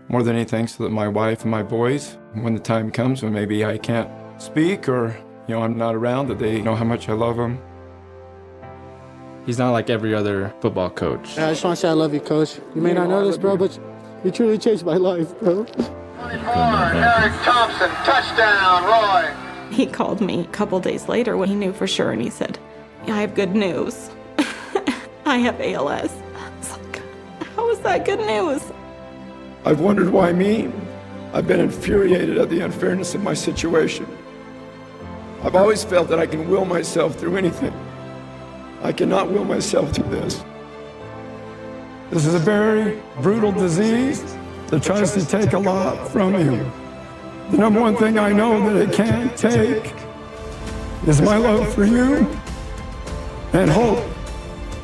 More than anything, so that my wife and my boys, when the time comes when maybe I can't speak or, I'm not around, that they know how much I love them. He's not like every other football coach. I just want to say I love you, Coach. You may not know this, bro, but you truly changed my life, bro. 24, Erik Thompson, touchdown, Roy. He called me a couple days later when he knew for sure, and he said, I have good news. I have ALS. I was like, how is that good news? I've wondered why me. I've been infuriated at the unfairness of my situation. I've always felt that I can will myself through anything. I cannot will myself through this. This is a very brutal disease that tries to take a lot from you. The number one thing I know that it can't take is my love for you and hope.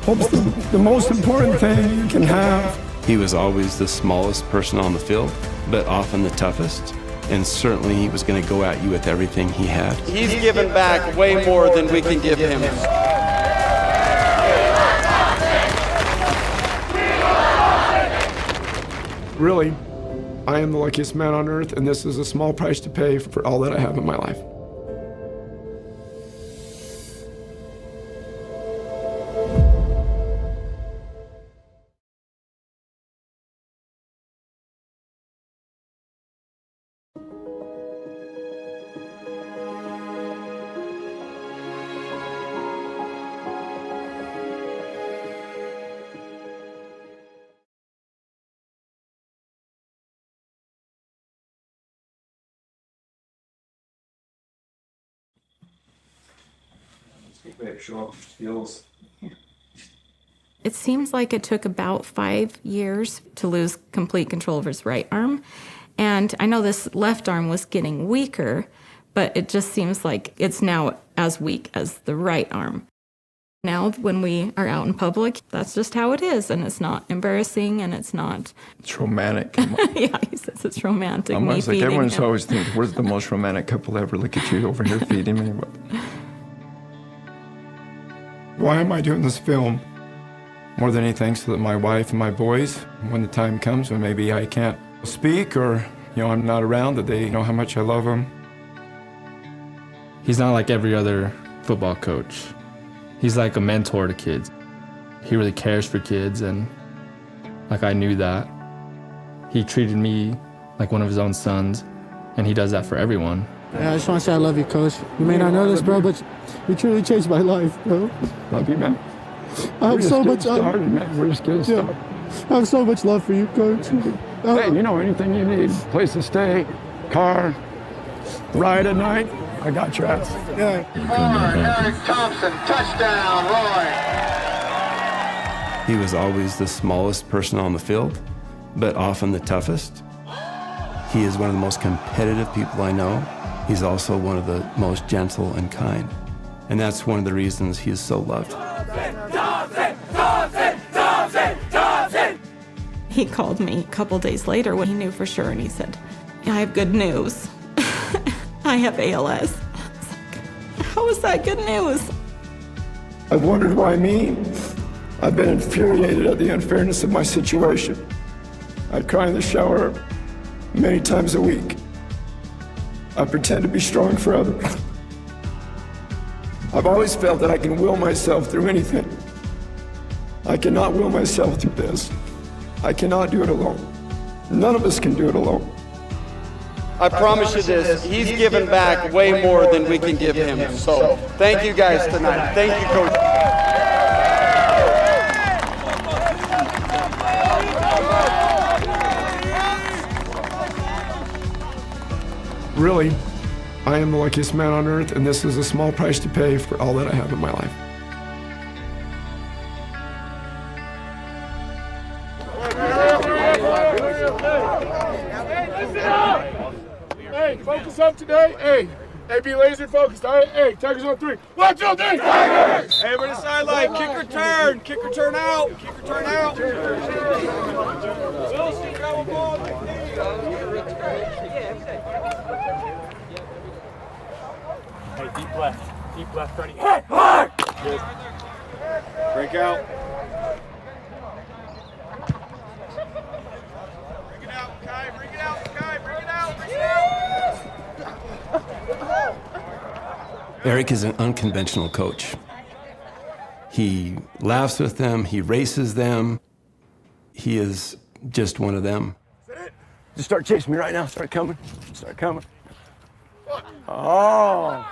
Hope's the most important thing you can have. He was always the smallest person on the field, but often the toughest. And certainly he was going to go at you with everything he had. He's given back way more than we can give him. Really, I am the luckiest man on earth, and this is a small price to pay for all that I have in my life. It seems like it took about 5 years to lose complete control of his right arm. And I know this left arm was getting weaker, but it just seems like it's now as weak as the right arm. Now, when we are out in public, that's just how it is, and it's not embarrassing, and it's not... It's romantic. Yeah, he says it's romantic. I'm always like, everyone's always thinking, we're the most romantic couple ever. Look at you over here feeding me. Why am I doing this film? More than anything, so that my wife and my boys, when the time comes when maybe I can't speak or, I'm not around, that they know how much I love them. He's not like every other football coach. He's like a mentor to kids. He really cares for kids, and I knew that. He treated me like one of his own sons, and he does that for everyone. Yeah, I just want to say I love you, Coach. You may not know this, bro, but you truly changed my life, bro. Love you, man. I have so much. We're just getting started. I have so much love for you, Coach. Hey, anything you need, place to stay, car, ride at night, I got your ass. Yeah. 4, Erik Thompson, touchdown, Roy. He was always the smallest person on the field, but often the toughest. He is one of the most competitive people I know. He's also one of the most gentle and kind. And that's one of the reasons he is so loved. Thompson! He called me a couple days later when he knew for sure, and he said, I have good news. I have ALS. I was like, how is that good news? I've wondered why me. I've been infuriated at the unfairness of my situation. I'd cry in the shower many times a week. I pretend to be strong for others. I've always felt that I can will myself through anything. I cannot will myself through this. I cannot do it alone. None of us can do it alone. I promise you this, he's given back way more than we can give him. So thank you guys tonight. Thank you, Coach. Really, I am the luckiest man on earth, and this is a small price to pay for all that I have in my life. Hey, focus up today. Hey, Hey, be laser focused, all right? Hey, Tigers on 3. 1, 2, 3, Tigers! Hey, everybody sideline. Kick return. Kick return out. Kick return out. Hey, deep left, ready. Hit hard! Good. Break out. Bring it out, Kai, bring it out, Kai, bring it out, bring it out! Erik is an unconventional coach. He laughs with them, he races them. He is just one of them. Just start chasing me right now. Start coming. Start coming. Oh.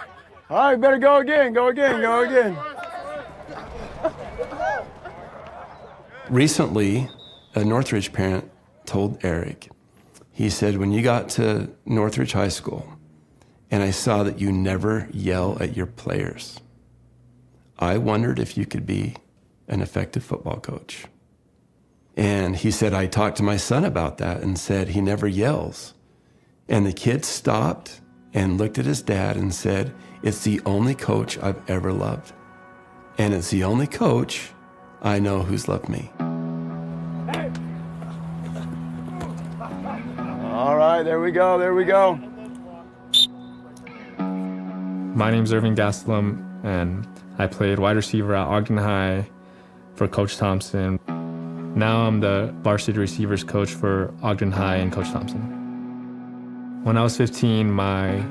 All right, better go again, go again, go again. Recently, a Northridge parent told Erik, he said, when you got to Northridge High School, and I saw that you never yell at your players, I wondered if you could be an effective football coach. And he said, I talked to my son about that and said, he never yells. And the kid stopped and looked at his dad and said, it's the only coach I've ever loved. And it's the only coach I know who's loved me. All right, there we go, there we go. My name's Irving Gastelum, and I played wide receiver at Ogden High for Coach Thompson. Now I'm the varsity receivers coach for Ogden High and Coach Thompson. When I was 15, my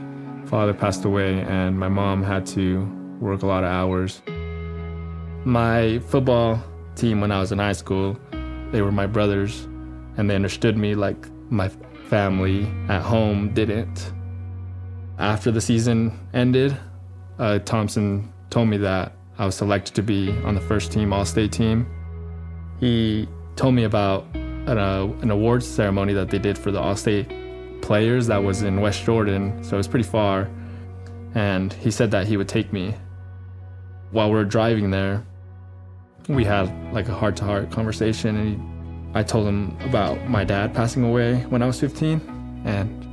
father passed away and my mom had to work a lot of hours. My football team when I was in high school, they were my brothers, and they understood me like my family at home didn't. After the season ended, Thompson told me that I was selected to be on the first team All-State team. He told me about an awards ceremony that they did for the All-State players that was in West Jordan, so it was pretty far. And he said that he would take me. While we were driving there, we had like a heart-to-heart conversation, and I told him about my dad passing away when I was 15, and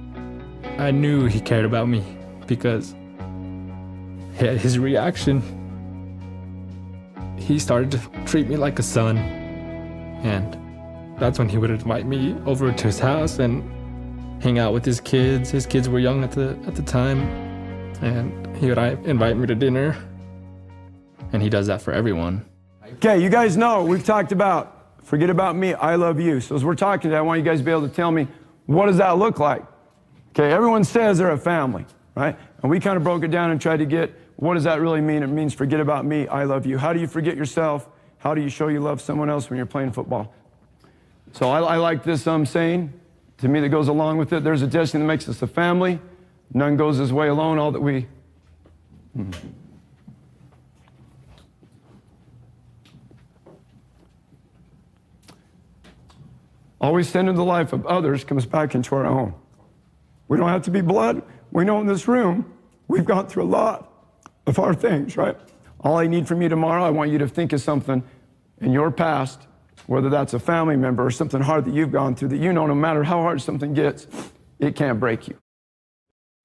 I knew he cared about me because his reaction, he started to treat me like a son. And that's when he would invite me over to his house and hang out with his kids. His kids were young at the time. And he would invite me to dinner. And he does that for everyone. Okay, you guys know, we've talked about, forget about me, I love you. So as we're talking today, I want you guys to be able to tell me, what does that look like? Okay, everyone says they're a family, right? And we kind of broke it down and tried to get, what does that really mean? It means forget about me, I love you. How do you forget yourself? How do you show you love someone else when you're playing football? So I like this saying, to me, that goes along with it. There's a destiny that makes us a family. None goes his way alone, all that we... Always send into the life of others comes back into our own. We don't have to be blood. We know in this room, we've gone through a lot of hard things, right? All I need from you tomorrow, I want you to think of something in your past, whether that's a family member or something hard that you've gone through, that you know no matter how hard something gets, it can't break you.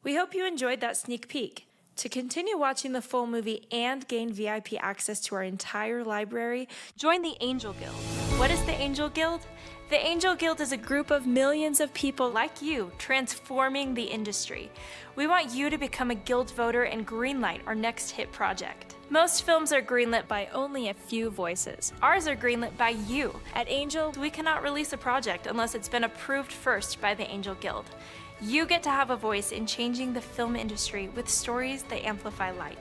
We hope you enjoyed that sneak peek. To continue watching the full movie and gain VIP access to our entire library, join the Angel Guild. What is the Angel Guild? The Angel Guild is a group of millions of people like you transforming the industry. We want you to become a guild voter and greenlight our next hit project. Most films are greenlit by only a few voices. Ours are greenlit by you. At Angel, we cannot release a project unless it's been approved first by the Angel Guild. You get to have a voice in changing the film industry with stories that amplify light.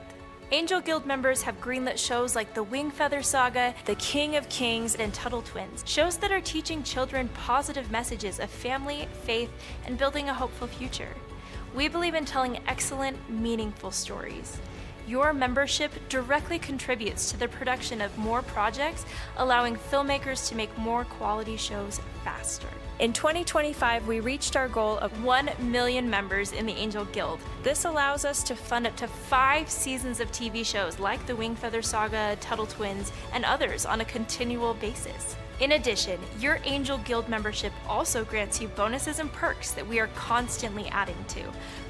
Angel Guild members have greenlit shows like The Wingfeather Saga, The King of Kings, and Tuttle Twins, shows that are teaching children positive messages of family, faith, and building a hopeful future. We believe in telling excellent, meaningful stories. Your membership directly contributes to the production of more projects, allowing filmmakers to make more quality shows faster. In 2025, we reached our goal of 1 million members in the Angel Guild. This allows us to fund up to 5 seasons of TV shows like The Wingfeather Saga, Tuttle Twins, and others on a continual basis. In addition, your Angel Guild membership also grants you bonuses and perks that we are constantly adding to.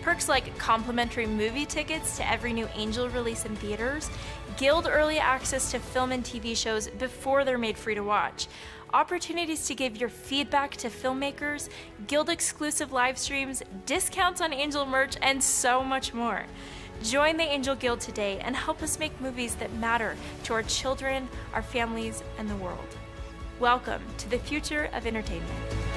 Perks like complimentary movie tickets to every new Angel release in theaters, Guild early access to film and TV shows before they're made free to watch, opportunities to give your feedback to filmmakers, Guild exclusive live streams, discounts on Angel merch, and so much more. Join the Angel Guild today and help us make movies that matter to our children, our families, and the world. Welcome to the future of entertainment.